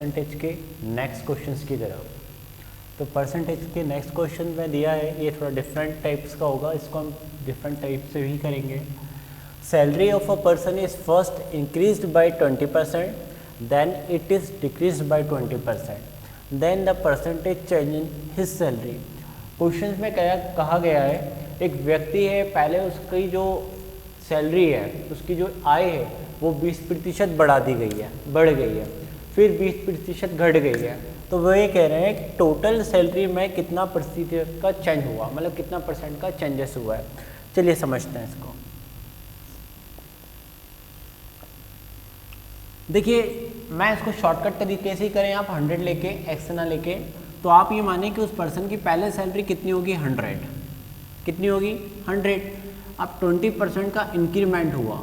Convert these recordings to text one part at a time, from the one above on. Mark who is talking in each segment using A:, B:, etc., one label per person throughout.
A: Percentage के next questions की तरफ। तो परसेंटेज के नेक्स्ट क्वेश्चन में दिया है, ये थोड़ा डिफरेंट टाइप्स का होगा, इसको हम डिफरेंट टाइप से भी करेंगे। Salary of a person is first increased by 20%, then it is decreased by 20%, then the percentage change in his salary. Question में कहा गया है, एक व्यक्ति है, पहले उसकी जो सैलरी है, उसकी जो आय है वो 20% बढ़ा दी गई है, बढ़ गई है, फिर 20% घट गई है। तो वो ये कह रहे हैं कि टोटल सैलरी में कितना प्रतिशत का चेंज हुआ, मतलब कितना परसेंट का चेंजेस हुआ है। चलिए समझते हैं इसको। देखिए, मैं इसको शॉर्टकट तरीके से ही करें, आप 100 लेके एक्स ना लेके, तो आप ये माने कि उस पर्सन की पहले सैलरी कितनी होगी, 100। कितनी होगी, 100। अब 20% का इंक्रीमेंट हुआ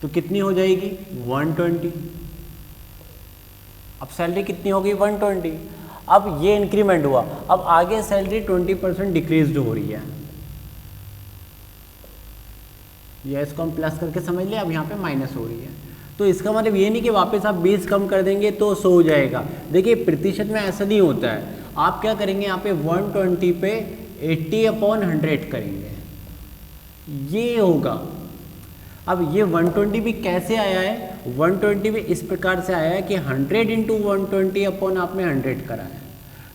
A: तो कितनी हो जाएगी, 120। अब सैलरी कितनी होगी, 120। अब ये इंक्रीमेंट हुआ, अब आगे सैलरी 20% डिक्रीज हो रही है, या इसको हम प्लस करके समझ लें, अब यहाँ पे माइनस हो रही है। तो इसका मतलब ये नहीं कि वापस आप 20 कम कर देंगे तो 100 हो जाएगा। देखिए, प्रतिशत में ऐसा नहीं होता है। आप क्या करेंगे, यहाँ पे 120 पे 80/100 करेंगे, ये होगा। अब ये 120 भी कैसे आया है, 120 भी इस प्रकार से आया है कि 100 × 120 अपॉन आपने 100 करा है,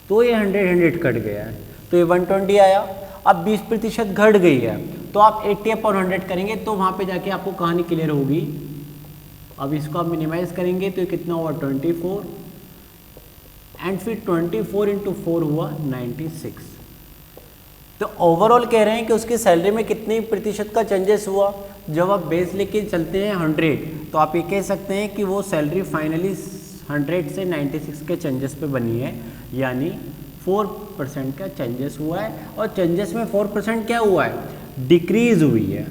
A: तो ये 100 कट गया है, तो ये 120 आया। अब 20% घट गई है, तो आप 80/100 करेंगे, तो वहाँ पे जाके आपको कहानी क्लियर होगी। अब इसको आप मिनिमाइज करेंगे तो कितना हुआ, 24, एंड फिर 24 × 4 हुआ 96। तो ओवरऑल कह रहे हैं कि उसकी सैलरी में कितनी प्रतिशत का चेंजेस हुआ। जब आप बेस लेके चलते हैं 100, तो आप ये कह सकते हैं कि वो सैलरी फाइनली 100 से 96 के चेंजेस पे बनी है, यानी 4% का चेंजेस हुआ है। और चेंजेस में 4% क्या हुआ है, डिक्रीज हुई है।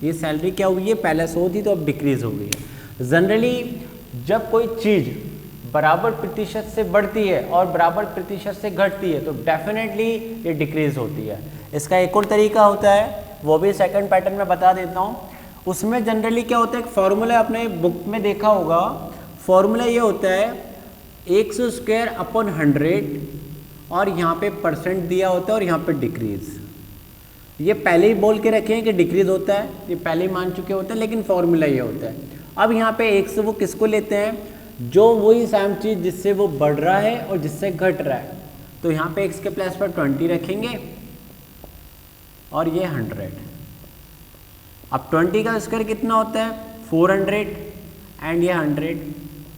A: ये सैलरी क्या हुई है, पहले 100 थी तो अब डिक्रीज हो गई है। जनरली जब कोई चीज़ बराबर प्रतिशत से बढ़ती है और बराबर प्रतिशत से घटती है, तो डेफिनेटली ये डिक्रीज होती है। इसका एक और तरीका होता है, वो भी सेकंड पैटर्न में बता देता हूँ। उसमें जनरली क्या होता है, एक फॉर्मूला आपने बुक में देखा होगा। फॉर्मूला ये होता है 100/100, और यहाँ पे परसेंट दिया होता है और यहाँ पे डिक्रीज। ये पहले ही बोल के रखे हैं कि डिक्रीज होता है, ये पहले ही मान चुके होते हैं, लेकिन फॉर्मूला ये होता है। अब यहाँ पे 100 वो किसको लेते हैं, जो वही सेम चीज़ जिससे वो बढ़ रहा है और जिससे घट रहा है। तो यहाँ पे x के प्लस पर 20 रखेंगे और ये 100। अब 20 का स्क्वायर कितना होता है, 400, एंड ये 100,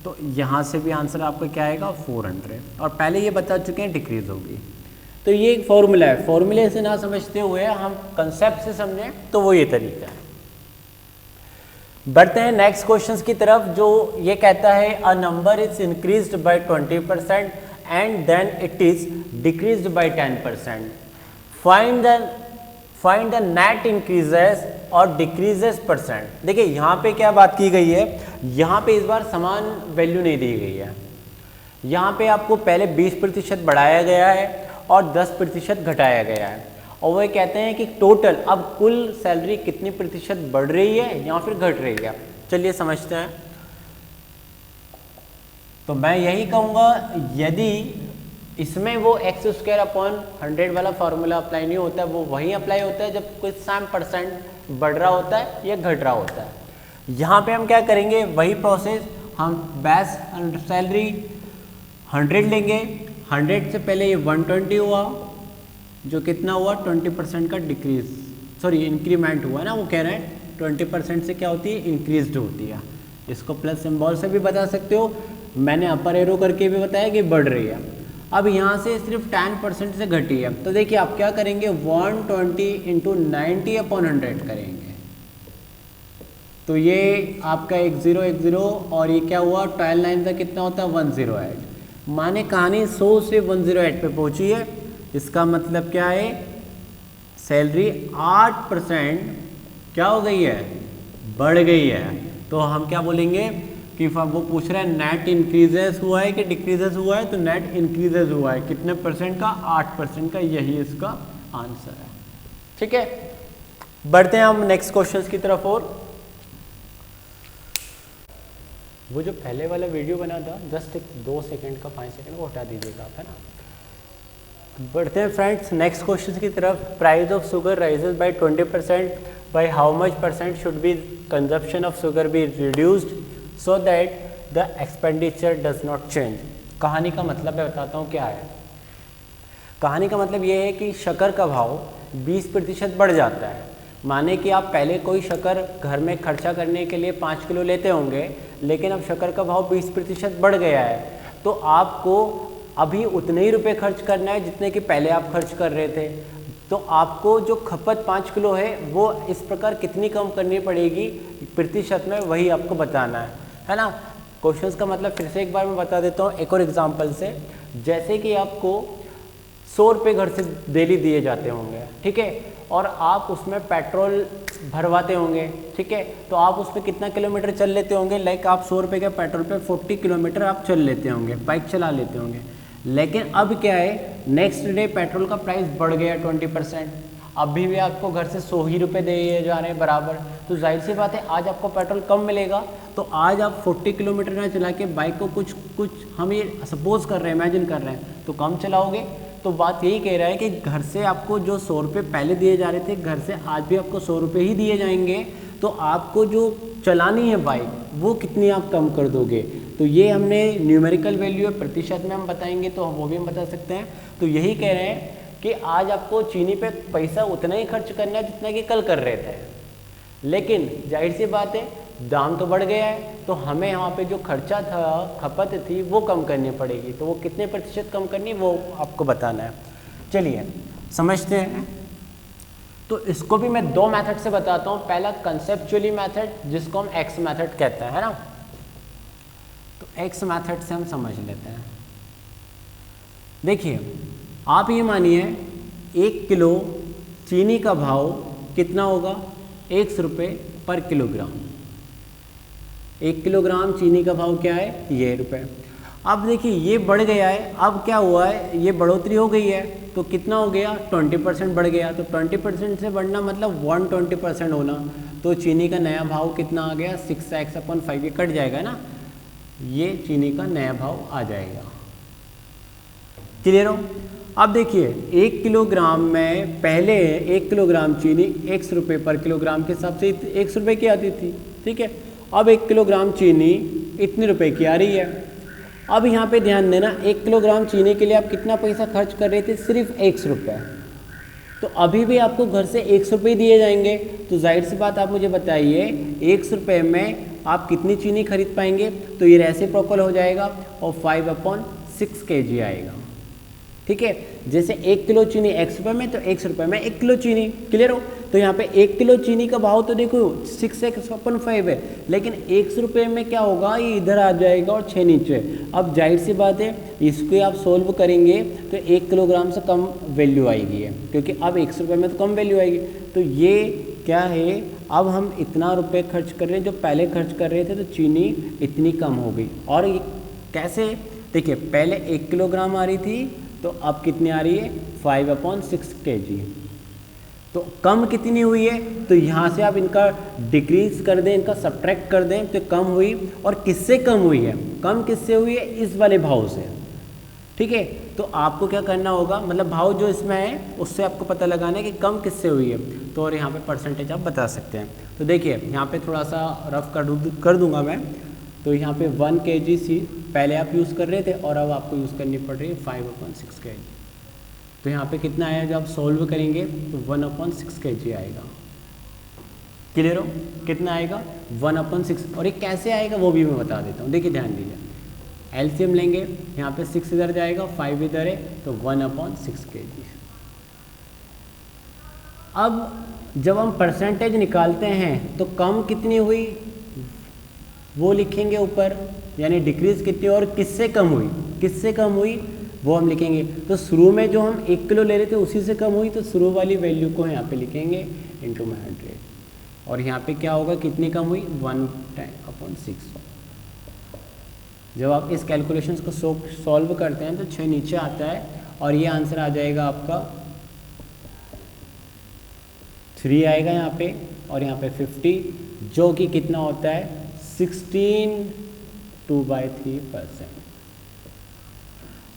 A: तो यहाँ से भी आंसर आपका क्या आएगा, 400। और पहले ये बता चुके हैं डिक्रीज होगी। तो ये एक फॉर्मूला है, फॉर्मूले से ना समझते हुए हम कंसेप्ट से समझें तो वो ये तरीका है। बढ़ते हैं नेक्स्ट क्वेश्चंस की तरफ, जो ये कहता है a number is increased by 20% and then it is decreased by 10%। Find the net increases और डिक्रीजेस परसेंट। देखिए, यहाँ पे क्या बात की गई है, यहाँ पे इस बार समान वैल्यू नहीं दी गई है। यहाँ पे आपको पहले 20% बढ़ाया गया है और 10% घटाया गया है, और वो कहते हैं कि टोटल अब कुल सैलरी कितनी प्रतिशत बढ़ रही है या फिर घट रही है। चलिए समझते हैं। तो मैं यही कहूँगा, यदि इसमें वो x²/100 वाला फॉर्मूला अप्लाई नहीं होता है, वो वही अप्लाई होता है जब कुछ सैम परसेंट बढ़ रहा होता है या घट रहा होता है। यहाँ पे हम क्या करेंगे, वही प्रोसेस, हम बेस सैलरी 100 लेंगे। 100 से पहले ये 120 हुआ, जो कितना हुआ, 20% का डिक्रीज, सॉरी इंक्रीमेंट हुआ ना। वो कह रहे हैं 20% से क्या होती है, इंक्रीज्ड होती है। इसको प्लस सिंबल से भी बता सकते हो, मैंने अपर एरो करके भी बताया कि बढ़ रही है। अब यहाँ से सिर्फ 10% से घटी है, तो देखिए आप क्या करेंगे, 120 × 90/100 करेंगे, तो ये आपका 10 और ये क्या हुआ, 12 9 का कितना होता है, 108। माने कहानी 100 से 108 पे पहुंची है। इसका मतलब क्या है, सैलरी 8% क्या हो गई है, बढ़ गई है। तो हम क्या बोलेंगे कि वो पूछ रहा है नेट इंक्रीजेस हुआ है कि डिक्रीजेस हुआ है, तो नेट इंक्रीजेस हुआ है। कितने परसेंट का, 8% का, यही इसका आंसर है। ठीक है, बढ़ते हैं हम नेक्स्ट क्वेश्चन की तरफ। और वो जो पहले वाला वीडियो बना था जस्ट 2 सेकंड का 5 सेकंड वो हटा दीजिएगा आप, है ना। बढ़ते हैं फ्रेंड्स नेक्स्ट क्वेश्चन की तरफ। Price of sugar rises by 20%, by how much percent should be consumption of sugar be reduced so that the expenditure does not change. कहानी का मतलब मैं बताता हूँ क्या है। कहानी का मतलब ये है कि शक्कर का भाव 20% बढ़ जाता है। माने कि आप पहले कोई शक्कर घर में खर्चा करने के लिए 5 किलो लेते होंगे, लेकिन अब शक्कर का भाव 20% बढ़ गया है, तो आपको अभी उतने ही रुपए खर्च करना है जितने कि पहले आप खर्च कर रहे थे। तो आपको जो खपत 5 किलो है वो इस प्रकार कितनी कम करनी पड़ेगी प्रतिशत में, वही आपको बताना है ना। क्वेश्चंस का मतलब फिर से एक बार मैं बता देता हूँ एक और एग्जांपल से। जैसे कि आपको 100 रुपये घर से डेली दिए जाते होंगे, ठीक है, और आप उसमें पेट्रोल भरवाते होंगे, ठीक है, तो आप उसमें कितना किलोमीटर चल लेते होंगे। लाइक आप 100 रुपये के पेट्रोल पे 40 किलोमीटर आप चल लेते होंगे, बाइक चला लेते होंगे। लेकिन अब क्या है, नेक्स्ट डे पेट्रोल का प्राइस बढ़ गया 20%, अभी भी आपको घर से 100 ही रुपये दिए जा रहे हैं बराबर। तो जाहिर सी बात है आज आपको पेट्रोल कम मिलेगा, तो आज आप 40 किलोमीटर ना चला के बाइक को कुछ हम ये सपोज कर रहे हैं, इमेजिन कर रहे हैं, तो कम चलाओगे। तो बात यही कह रहा है कि घर से आपको जो 100 रुपये पहले दिए जा रहे थे, घर से आज भी आपको 100 रुपये ही दिए जाएंगे। तो आपको जो चलानी है बाइक वो कितनी आप कम कर दोगे। तो ये हमने न्यूमेरिकल वैल्यू है, प्रतिशत में हम बताएंगे तो वो भी हम बता सकते हैं। तो यही कह रहे हैं कि आज आपको चीनी पे पैसा उतना ही खर्च करना है जितना कि कल कर रहे थे, लेकिन जाहिर सी बात है दाम तो बढ़ गया है, तो हमें यहाँ पे जो खर्चा था, खपत थी, वो कम करनी पड़ेगी। तो वो कितने प्रतिशत कम करनी वो आपको बताना है। चलिए समझते हैं। तो इसको भी मैं 2 मेथड से बताता हूँ। पहला कंसेप्चुअली मेथड जिसको हम एक्स मेथड कहते हैं, है ना। तो एक्स मेथड से हम समझ लेते हैं। देखिए आप ये मानिए 1 किलो चीनी का भाव कितना होगा, 100 रुपये पर किलोग्राम। 1 किलोग्राम चीनी का भाव क्या है, ये रुपये। अब देखिए ये बढ़ गया है, अब क्या हुआ है, ये बढ़ोतरी हो गई है, तो कितना हो गया, 20% बढ़ गया। तो 20% से बढ़ना मतलब 120% होना। तो चीनी का नया भाव कितना आ गया, 6x/5, ये कट जाएगा ना, ये चीनी का नया भाव आ जाएगा। क्लियर हो। अब देखिए 1 किलोग्राम में पहले 1 किलोग्राम चीनी 100 रुपये पर किलोग्राम के हिसाब से 100 रुपये की आती थी, ठीक है। अब 1 किलोग्राम चीनी इतने रुपए की आ रही है। अब यहाँ पे ध्यान देना, 1 किलोग्राम चीनी के लिए आप कितना पैसा खर्च कर रहे थे, सिर्फ 100 रुपये। तो अभी भी आपको घर से 100 रुपये दिए जाएंगे। तो जाहिर सी बात आप मुझे बताइए 100 रुपये में आप कितनी चीनी खरीद पाएंगे। तो ये रेसिप्रोकल हो जाएगा और 5/6 kg आएगा, ठीक है। जैसे 1 किलो चीनी 100 रुपये में, तो 100 रुपये में 1 किलो चीनी। क्लियर हो। तो यहाँ पे 1 किलो चीनी का भाव तो देखो 6x/5 है, लेकिन 100 रुपये में क्या होगा, ये इधर आ जाएगा और 6 नीचे। अब जाहिर सी बात है इसको आप सोल्व करेंगे तो 1 किलोग्राम से कम वैल्यू आएगी है, क्योंकि अब 100 रुपये में तो कम वैल्यू आएगी। तो ये क्या है, अब हम इतना रुपये खर्च कर रहे हैं जो पहले खर्च कर रहे थे, तो चीनी इतनी कम हो गई। और ये कैसे, देखिए पहले 1 किलोग्राम आ रही थी, तो अब कितनी आ रही है, 5/6 kg। तो कम कितनी हुई है, तो यहाँ से आप इनका डिक्रीज कर दें, इनका सब्ट्रैक्ट कर दें, तो कम हुई। और किससे कम हुई है, कम किससे हुई है, इस वाले भाव से, ठीक है। तो आपको क्या करना होगा, मतलब भाव जो इसमें है उससे आपको पता लगाना है कि कम किससे हुई है। तो और यहाँ पे परसेंटेज आप बता सकते हैं। तो देखिए यहाँ पे थोड़ा सा रफ कर दूंगा मैं। तो यहाँ पे 1 kg सी पहले आप यूज़ कर रहे थे और अब आपको यूज़ करनी पड़ रही है 5/6 kg। तो यहाँ पे कितना आया, जब आप सॉल्व करेंगे तो 1/6 kg आएगा। क्लियर हो, कितना आएगा, 1/6। और ये कैसे आएगा वो भी मैं बता देता हूँ। देखिए ध्यान दीजिए, एलसीएम लेंगे, यहाँ पे 6 इधर जाएगा, 5 इधर है, तो 1/6 kg। अब जब हम परसेंटेज निकालते हैं तो कम कितनी हुई वो लिखेंगे ऊपर, यानी डिक्रीज कितनी और किससे कम हुई, किससे कम हुई वो हम लिखेंगे। तो शुरू में जो हम 1 किलो ले रहे थे उसी से कम हुई, तो शुरू वाली वैल्यू को यहाँ पे लिखेंगे इंटू 100। और यहाँ पे क्या होगा, कितनी कम हुई, 1/6। जब आप इस कैलकुलेशंस को सॉल्व करते हैं तो 6 नीचे आता है और ये आंसर आ जाएगा आपका 3 आएगा यहाँ पे, और यहाँ पे 50, जो कि कितना होता है 16 2/3%।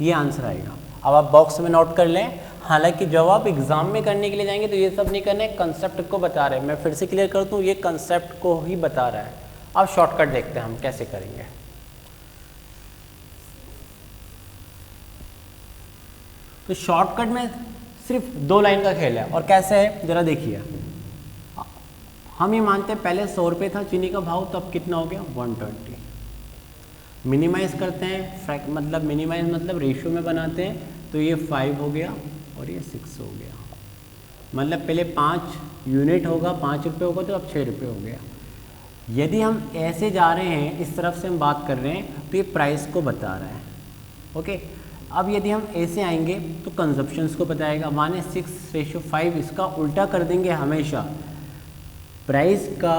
A: ये आंसर आएगा। अब आप बॉक्स में नोट कर लें। हालांकि जब आप एग्जाम में करने के लिए जाएंगे तो ये सब नहीं करना है, कंसेप्ट को बता रहे हैं। मैं फिर से क्लियर कर दूं, ये कंसेप्ट को ही बता रहा है। अब शॉर्टकट देखते हैं हम कैसे करेंगे। तो शॉर्टकट में सिर्फ 2 लाइन का खेल है। और कैसे है जरा देखिए। हम ये मानते हैं पहले 100 रुपये था चीनी का भाव, तो अब कितना हो गया 120। मिनिमाइज करते हैं, मतलब मिनिमाइज मतलब रेशियो में बनाते हैं, तो ये 5 हो गया और ये 6 हो गया। मतलब पहले 5 यूनिट होगा, 5 रुपये होगा, तो अब 6 रुपये हो गया। यदि हम ऐसे जा रहे हैं, इस तरफ से हम बात कर रहे हैं, तो ये प्राइस को बता रहा है। ओके, अब यदि हम ऐसे आएंगे तो कंजप्शंस को बताएगा। माने 6:5, इसका उल्टा कर देंगे हमेशा। प्राइस का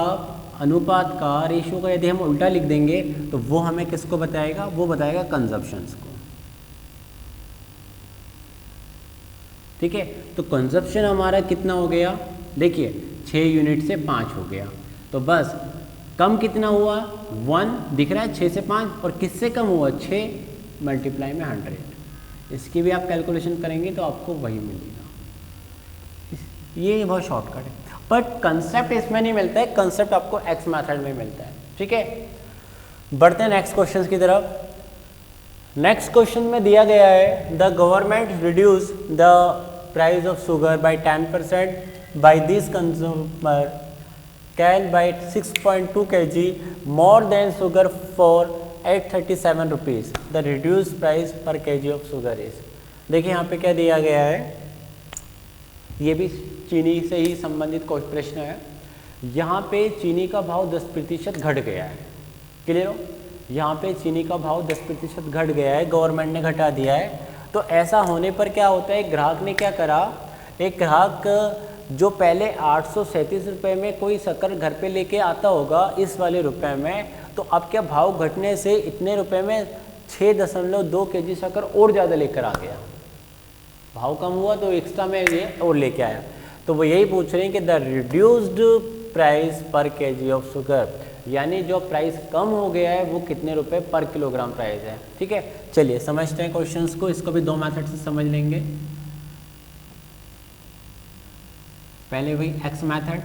A: अनुपात का रेशियो का यदि हम उल्टा लिख देंगे तो वो हमें किसको बताएगा, वो बताएगा कंजप्शंस को। ठीक है, तो कंजप्शन हमारा कितना हो गया, देखिए 6 यूनिट से 5 हो गया। तो बस कम कितना हुआ, 1 दिख रहा है 6 से 5, और किससे कम हुआ 6 मल्टीप्लाई में 100। इसकी भी आप कैलकुलेशन करेंगे तो आपको वही मिलेगा। ये बहुत शॉर्टकट है, बट कंसेप्ट इसमें नहीं मिलता है, कंसेप्ट आपको एक्स मेथड में मिलता है। ठीक है, बढ़ते हैं नेक्स्ट क्वेश्चन की तरफ। नेक्स्ट क्वेश्चन में दिया गया है the government reduce the price of sugar by 10% by this consumer can buy 6.2 kg more than sugar for 837 rupees. The reduce price per kg of sugar is. देखिए यहाँ पे क्या दिया गया है, ये भी चीनी से ही संबंधित प्रश्न है। यहाँ पे चीनी का भाव 10% घट गया है। क्लियर हो, यहाँ पे चीनी का भाव 10% घट गया है, गवर्नमेंट ने घटा दिया है। तो ऐसा होने पर क्या होता है, ग्राहक ने क्या करा, एक ग्राहक जो पहले 837 रुपये में कोई शक्कर घर पे लेके आता होगा इस वाले रुपए में, तो अब क्या भाव घटने से इतने रुपए में 6.2 kg शक्कर और ज़्यादा लेकर आ गया। भाव कम हुआ तो एक्स्ट्रा में ये और लेके आया। तो वो यही पूछ रहे हैं कि the reduced price per kg of sugar, यानी जो प्राइस कम हो गया है वो कितने रुपए पर किलोग्राम प्राइस है। ठीक है, चलिए समझते हैं क्वेश्चंस को। इसको भी 2 मेथड से समझ लेंगे। पहले वही एक्स मेथड,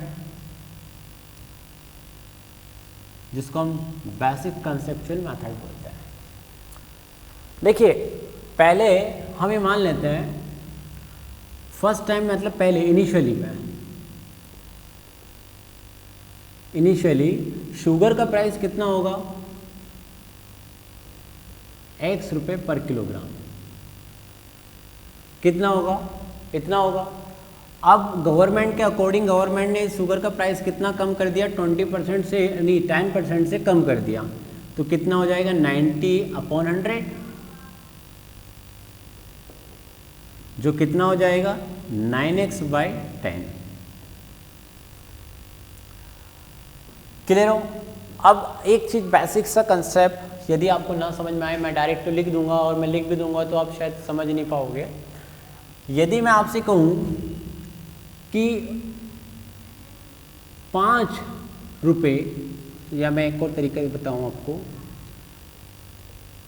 A: जिसको हम बेसिक कंसेप्चुअल मेथड बोलते हैं। देखिए पहले हम ये मान लेते हैं फर्स्ट टाइम, मतलब पहले इनिशियली शुगर का प्राइस कितना होगा, x रुपये पर किलोग्राम। कितना होगा, इतना होगा। अब गवर्नमेंट के अकॉर्डिंग गवर्नमेंट ने शुगर का प्राइस कितना कम कर दिया, 20% से नहीं 10% से कम कर दिया। तो कितना हो जाएगा 90/100, जो कितना हो जाएगा 9x/10। क्लियर हो। अब एक चीज़ बेसिक सा कंसेप्ट, यदि आपको ना समझ में आए, मैं डायरेक्ट तो लिख दूंगा, और मैं लिख भी दूंगा तो आप शायद समझ नहीं पाओगे। यदि मैं आपसे कहूँ कि 5 रुपये, या मैं एक और तरीके से बताऊँ आपको,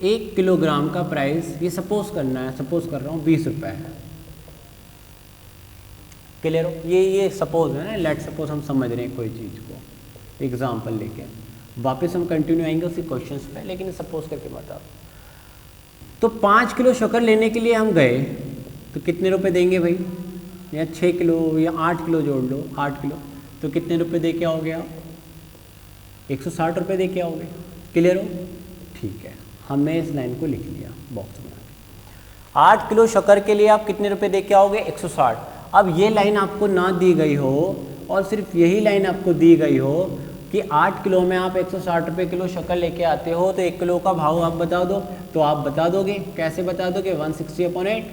A: 1 किलोग्राम का प्राइस, ये सपोज करना है, सपोज कर रहा हूँ 20 रुपये है। क्लियर हो, ये सपोज है ना, लेट सपोज हम समझ रहे हैं कोई चीज़ को, एग्जाम्पल लेके। वापस हम कंटिन्यू आएंगे उसी क्वेश्चंस पे, लेकिन सपोज करके बताओ। तो 5 किलो शक्कर लेने के लिए हम गए, तो कितने रुपए देंगे भाई, या 6 किलो या 8 किलो जोड़ लो, 8 किलो, तो कितने रुपए दे के आओगे आप, 160 रुपये दे के आओगे। क्लियर हो, ठीक है, हमने इस लाइन को लिख लिया बॉक्स में। 8 किलो शक्कर के लिए आप कितने रुपए दे के आओगे, 160। अब ये लाइन आपको ना दी गई हो और सिर्फ यही लाइन आपको दी गई हो कि 8 किलो में आप 160 रुपये किलो शक्कर लेके आते हो, तो 1 किलो का भाव आप बता दो। तो आप बता दोगे, कैसे बता दोगे, 160/8,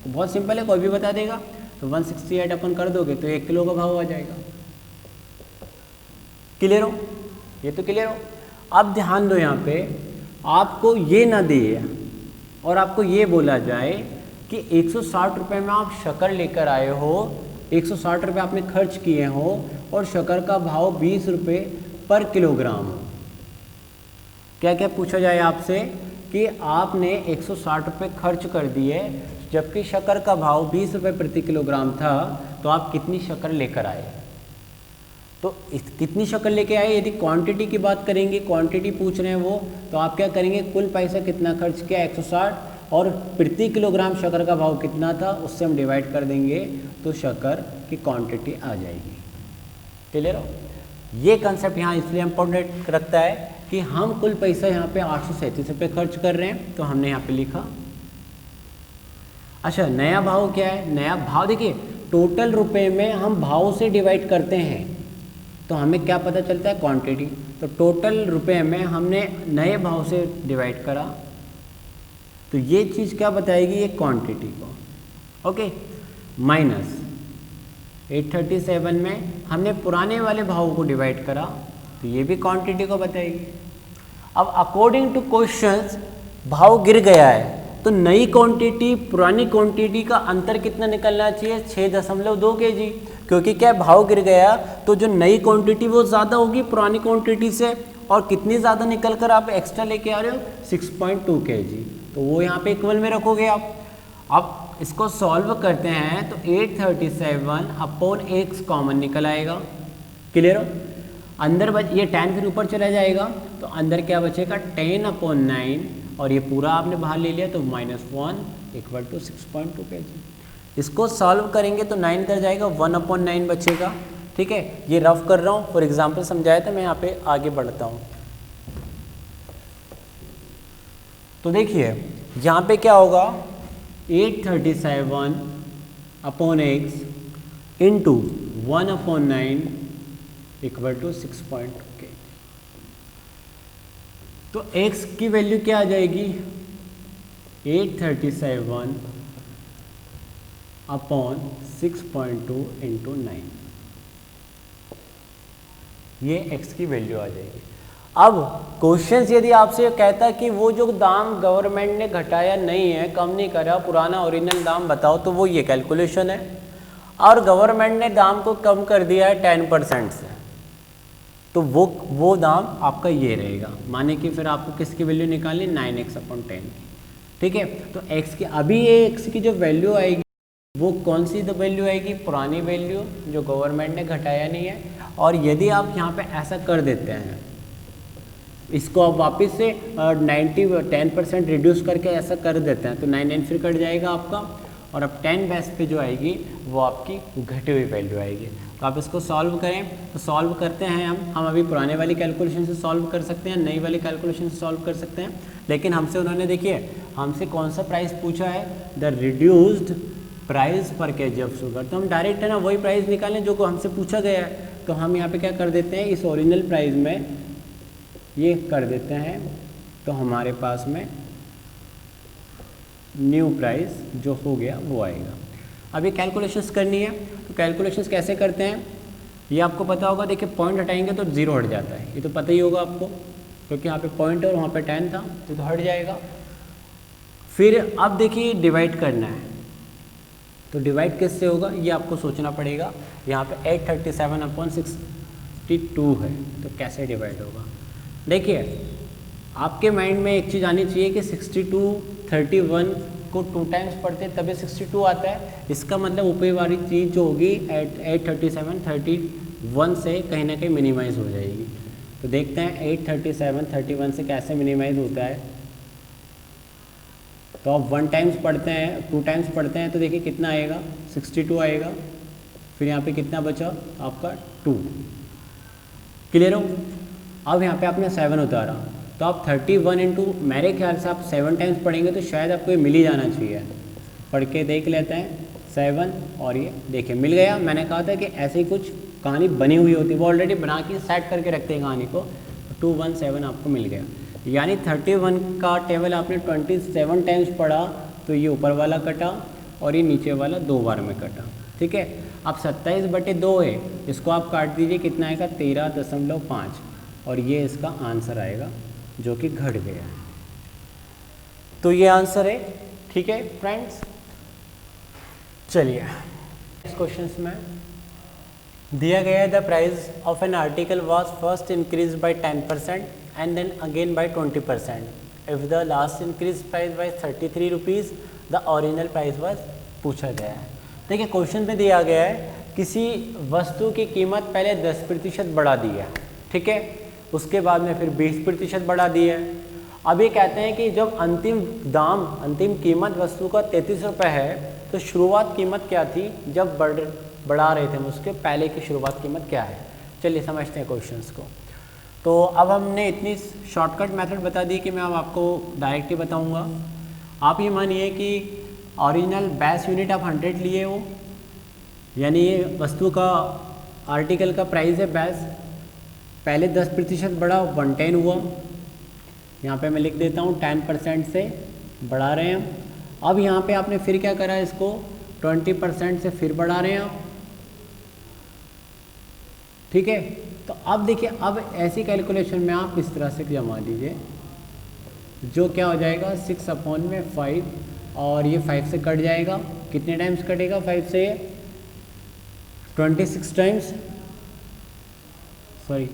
A: बहुत सिंपल है, कोई भी बता देगा। तो 168 अपन कर दोगे तो 1 किलो का भाव आ जाएगा। क्लियर हो, ये तो क्लियर हो। अब ध्यान दो, यहाँ पे आपको ये ना दिए और आपको ये बोला जाए कि 160 रुपये में आप शक्कर लेकर आए हो, 160 रुपये आपने खर्च किए हो, और शक्कर का भाव 20 रुपये पर किलोग्राम हो। क्या क्या पूछा जाए आपसे कि आपने 160 रुपये खर्च कर दिए, जबकि शक्कर का भाव 20 रुपये प्रति किलोग्राम था, तो आप कितनी शक्कर लेकर आए। तो कितनी शक्कर लेके आए, यदि क्वांटिटी की बात करेंगे, क्वांटिटी पूछ रहे हैं वो, तो आप क्या करेंगे, कुल पैसा कितना खर्च किया 160, और प्रति किलोग्राम शक्कर का भाव कितना था उससे हम डिवाइड कर देंगे, तो शक्कर की क्वांटिटी आ जाएगी। क्लियर हो? ये कंसेप्ट यहाँ इसलिए इम्पोर्टेंट रखता है कि हम कुल पैसा यहाँ पे 837 रुपये खर्च कर रहे हैं, तो हमने यहाँ पे लिखा। अच्छा, नया भाव क्या है, नया भाव देखिए टोटल रुपए में हम भाव से डिवाइड करते हैं, तो हमें क्या पता चलता है, क्वांटिटी। तो टोटल रुपए में हमने नए भाव से डिवाइड करा, तो ये चीज़ क्या बताएगी, ये क्वांटिटी को। ओके, माइनस 837 में हमने पुराने वाले भाव को डिवाइड करा, तो ये भी क्वांटिटी को बताएगी। अब अकॉर्डिंग टू क्वेश्चंस भाव गिर गया है, तो नई क्वांटिटी पुरानी क्वांटिटी का अंतर कितना निकलना चाहिए, 6.2 kg, क्योंकि क्या भाव गिर गया तो जो नई क्वांटिटी वो ज़्यादा होगी पुरानी क्वांटिटी से, और कितनी ज़्यादा निकल कर आप एक्स्ट्रा लेके आ रहे हो, 6.2 kg, तो वो यहाँ पे इक्वल में रखोगे आप। अब इसको सॉल्व करते हैं तो 837 अपॉन x कॉमन निकल आएगा। क्लियर हो? अंदर ये 10 फिर ऊपर चला जाएगा, तो अंदर क्या बचेगा, 10/9, और ये पूरा आपने बाहर ले लिया, तो -1 = 6.2 kg। इसको सॉल्व करेंगे तो 9 कर जाएगा, 1/9 बचेगा। ठीक है, ये रफ कर रहा हूँ, फॉर एग्जांपल समझाया था, मैं यहाँ पे आगे बढ़ता हूँ। तो देखिए यहाँ पे क्या होगा, 837 अपॉन x इंटू 1/9 = 6.2 kg। तो x की वैल्यू क्या आ जाएगी, 837 अपॉन 6.2 इंटू 9, ये x की वैल्यू आ जाएगी। अब क्वेश्चंस यदि आपसे कहता है कि वो जो दाम गवर्नमेंट ने घटाया नहीं है, कम नहीं करा, पुराना ओरिजिनल दाम बताओ, तो वो ये कैलकुलेशन है, और गवर्नमेंट ने दाम को कम कर दिया है 10% से, तो वो दाम आपका ये रहेगा। माने कि फिर आपको किसकी वैल्यू निकालनी, 9x/10 की। ठीक है, तो x की अभी ये x की जो वैल्यू आएगी वो कौन सी तो वैल्यू आएगी, पुरानी वैल्यू जो गवर्नमेंट ने घटाया नहीं है। और यदि आप यहाँ पे ऐसा कर देते हैं, इसको आप वापस से 10% रिड्यूस करके ऐसा कर देते हैं, तो 9 फिर कट जाएगा आपका, और अब 10 बेस पे जो आएगी वो आपकी घटी हुई वैल्यू आएगी। तो आप इसको सॉल्व करें, तो सॉल्व करते हैं हम अभी पुराने वाली कैलकुलेशन से सॉल्व कर सकते हैं, नई वाली कैलकुलेशन से सॉल्व कर सकते हैं, लेकिन हमसे उन्होंने देखिए हमसे कौन सा प्राइस पूछा है, द रिड्यूस्ड प्राइस पर केजी ऑफ शुगर। तो हम डायरेक्ट है ना वही प्राइस निकालें जो को हमसे पूछा गया है। तो हम यहाँ पे क्या कर देते हैं, इस ओरिजिनल प्राइस में ये कर देते हैं, तो हमारे पास में न्यू प्राइस जो हो गया वो आएगा। अब ये कैलकुलेशंस करनी है, तो कैलकुलेशंस कैसे करते हैं ये आपको पता होगा। देखिए पॉइंट हटाएंगे तो 0 हट जाता है, ये तो पता ही होगा आपको, क्योंकि यहाँ पे पॉइंट और वहाँ पे 10 था, तो हट जाएगा। फिर अब देखिए डिवाइड करना है, तो डिवाइड किससे होगा ये आपको सोचना पड़ेगा। यहाँ पे 837/62 है, तो कैसे डिवाइड होगा। देखिए आपके माइंड में एक चीज़ आनी चाहिए कि 62 31 को 2 टाइम्स पढ़ते हैं तभी 62 आता है। इसका मतलब ऊपरी वाली चीज़ जो होगी 837 31 से कहीं ना कहीं मिनिमाइज हो जाएगी। तो देखते हैं 837 31 से कैसे मिनिमाइज होता है। तो आप 1 टाइम्स पढ़ते हैं, 2 टाइम्स पढ़ते हैं, तो देखिए कितना आएगा, 62 आएगा। फिर यहाँ पे कितना बचा आपका 2। क्लियर हो। अब यहाँ पे आपने 7 उतारा, तो आप 31 इंटू, मेरे ख्याल से आप 7 टाइम्स पढ़ेंगे तो शायद आपको ये मिल ही जाना चाहिए। पढ़ के देख लेते हैं 7, और ये देखिए मिल गया। मैंने कहा था कि ऐसे ही कुछ कहानी बनी हुई होती है, वो ऑलरेडी बना के सेट करके रखते हैं कहानी को। 217 आपको मिल गया, यानी 31 का टेबल आपने 27 टाइम्स पढ़ा, तो ये ऊपर वाला कटा और ये नीचे वाला 2 बार में कटा। ठीक है, अब 27/2 है, इसको आप काट दीजिए, कितना आएगा 13.5, और ये इसका आंसर आएगा जो कि घट गया है। तो ये आंसर है। ठीक है फ्रेंड्स, चलिए इस क्वेश्चन में दिया गया है the price of an article was first increase by 10% and then again by 20%. If the last increase price by 33 rupees, the original price was पूछा गया है। देखिए क्वेश्चन में दिया गया है किसी वस्तु की कीमत पहले 10% बढ़ा दी है, ठीक है, उसके बाद में फिर 20% बढ़ा दी है। अब ये कहते हैं कि जब अंतिम कीमत वस्तु का 33 रुपये है तो शुरुआत कीमत क्या थी जब बढ़ा रहे थे हम, उसके पहले की शुरुआत कीमत क्या है। चलिए समझते हैं क्वेश्चंस को। तो अब हमने इतनी शॉर्टकट मेथड बता दी कि मैं अब आपको डायरेक्ट ही बताऊंगा। आप ये मानिए कि ओरिजिनल बेस यूनिट आप 100 लिए हो, यानी ये वस्तु का आर्टिकल का प्राइस है बेस, पहले 10% बढ़ा 110 हुआ, यहाँ पे मैं लिख देता हूँ 10% से बढ़ा रहे हैं हम। अब यहाँ पे आपने फिर क्या करा, इसको 20% से फिर बढ़ा रहे हैं आप, ठीक है। तो अब देखिए, अब ऐसी कैलकुलेशन में आप इस तरह से जमा दीजिए, जो क्या हो जाएगा 6/5, और ये 5 से कट जाएगा, कितने टाइम्स कटेगा 5 से, 26 टाइम्स, सॉरी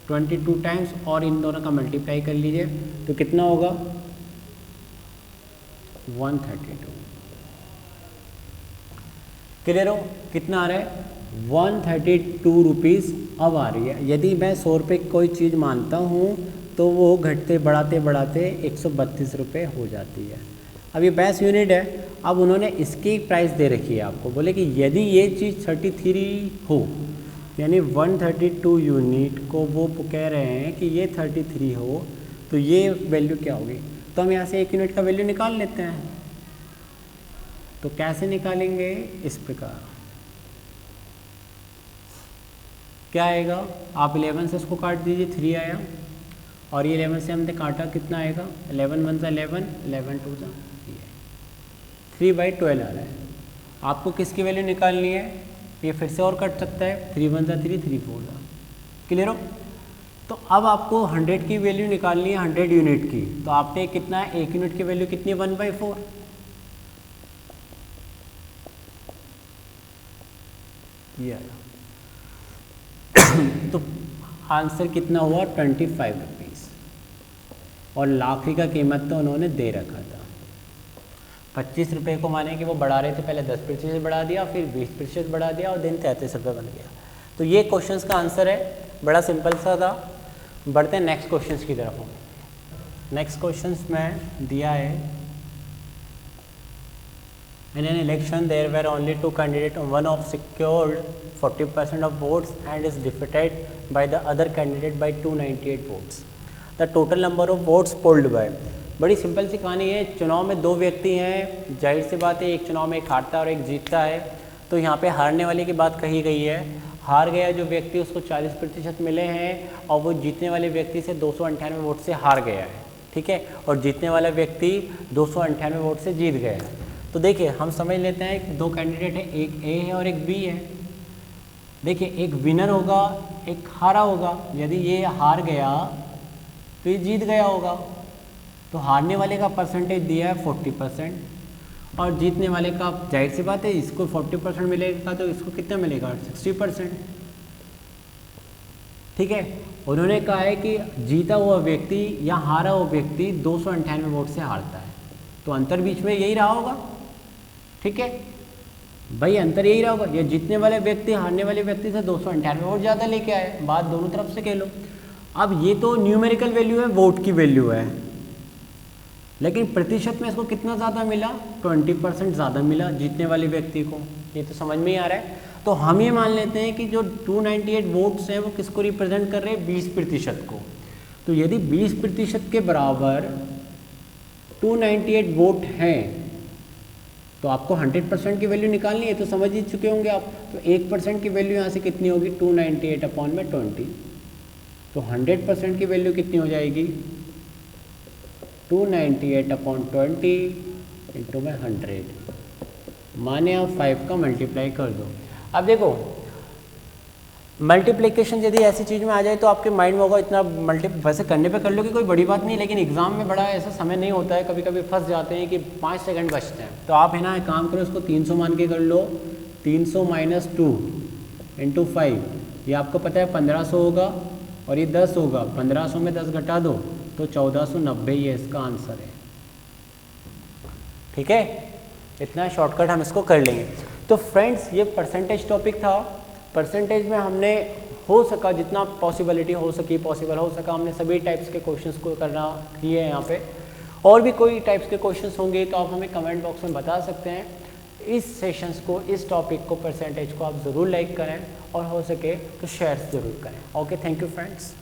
A: 22 टाइम्स, और इन दोनों का मल्टीप्लाई कर लीजिए तो कितना होगा 132। क्लियर हो, कितना आ रहा है 132 रुपीज़ अब आ रही है। यदि मैं 100 रुपये की कोई चीज़ मानता हूँ तो वो घटते बढ़ाते बढ़ाते 132 रुपये हो जाती है। अब ये बेस यूनिट है, अब उन्होंने इसकी प्राइस दे रखी है आपको, बोले कि यदि ये चीज़ 33 हो, यानी 132 यूनिट को वो कह रहे हैं कि ये 33 हो, तो ये वैल्यू क्या होगी। तो हम यहाँ से एक यूनिट का वैल्यू निकाल लेते हैं। तो कैसे निकालेंगे, इस प्रकार क्या आएगा, आप 11 से इसको काट दीजिए, 3 आया, और ये 11 से हमने काटा, कितना आएगा 11 1 11, 11 2 3/12 आ रहा है। आपको किसकी वैल्यू निकालनी है, ये फिर से और कट सकता है, 3 1 3 3 4। क्लियर हो। तो अब आपको 100 की वैल्यू निकालनी है, 100 यूनिट की। तो आपने कितना है, एक यूनिट की वैल्यू कितनी 1/4, ये आया। तो आंसर कितना हुआ 25 रुपीज़, और लाखी का कीमत तो उन्होंने दे रखा था 25 रुपये को, माने कि वो बढ़ा रहे थे, पहले 10% बढ़ा दिया, फिर 20% बढ़ा दिया, और दिन 33 रुपये बन गया। तो ये क्वेश्चंस का आंसर है, बड़ा सिंपल सा था। बढ़ते हैं नेक्स्ट क्वेश्चंस की तरफ। नेक्स्ट क्वेश्चंस में दिया है, in an election there were only 2 candidates, one of secured 40% of votes and is defeated by the other candidate by 298 votes. The total number of votes polled by, बड़ी simple सी कहानी है। चुनाव में 2 व्यक्ति हैं, जाहिर सी बात है एक चुनाव में एक हारता है और एक जीतता है। तो यहाँ पे हारने वाले की बात कही गई है, हार गया जो व्यक्ति उसको 40% मिले हैं, और वो जीतने वाले व्यक्ति से 298 वोट से हार गया है, ठीक है, और जीतने वाला व्यक्ति 298 वोट से जीत गया है। तो देखिए हम समझ लेते हैं कि 2 कैंडिडेट है, एक ए है और एक बी है। देखिए एक विनर होगा, एक हारा होगा। यदि ये हार गया तो ये जीत गया होगा। तो हारने वाले का परसेंटेज दिया है 40%, और जीतने वाले का जाहिर सी बात है इसको 40% मिलेगा, तो इसको कितना मिलेगा 60%, ठीक है। उन्होंने कहा है कि जीता हुआ व्यक्ति या हारा हुआ व्यक्ति 298 वोट से हारता है, तो अंतर बीच में यही रहा होगा, ठीक है भाई, अंतर यही रहा होगा। ये जीतने वाले व्यक्ति हारने वाले व्यक्ति से 298 वोट ज़्यादा लेके आए, बात दोनों तरफ से कह लो। अब ये तो न्यूमेरिकल वैल्यू है, वोट की वैल्यू है, लेकिन प्रतिशत में इसको कितना ज़्यादा मिला, 20% ज़्यादा मिला जीतने वाले व्यक्ति को। ये तो समझ में ही आ रहा है। तो हम ये मान लेते हैं कि जो 298 वोट्स हैं वो किसको रिप्रेजेंट कर रहे हैं, 20% को। तो यदि 20% के बराबर 298 वोट हैं तो आपको 100% की वैल्यू निकालनी है, तो समझ ही चुके होंगे आप। तो 1% की वैल्यू यहाँ से कितनी होगी, 298/20। तो 100% की वैल्यू कितनी हो जाएगी, 298/20 इंटू में 100, माने आप 5 का मल्टीप्लाई कर दो। अब देखो मल्टीप्लिकेशन यदि ऐसी चीज़ में आ जाए तो आपके माइंड में होगा इतना वैसे करने पे कर लो कि कोई बड़ी बात नहीं, लेकिन एग्जाम में बड़ा ऐसा समय नहीं होता है, कभी कभी फंस जाते हैं कि 5 सेकंड बचते हैं। तो आप है ना एक काम करो, इसको 300 मान के कर लो, 300 - 2 × 5 ये आपको पता है 1500 होगा और ये 10 होगा, 1500 में 10 घटा दो तो 1490 ये इसका आंसर है। ठीक है, इतना शॉर्टकट हम इसको कर लेंगे। तो फ्रेंड्स ये परसेंटेज टॉपिक था। परसेंटेज में हमने हो सका जितना पॉसिबिलिटी हो सकी, पॉसिबल हो सका, हमने सभी टाइप्स के क्वेश्चंस को करना किए हैं यहाँ पे। और भी कोई टाइप्स के क्वेश्चंस होंगे तो आप हमें कमेंट बॉक्स में बता सकते हैं। इस सेशंस को, इस टॉपिक को, परसेंटेज को आप ज़रूर लाइक करें और हो सके तो शेयर ज़रूर करें। Okay, thank you friends.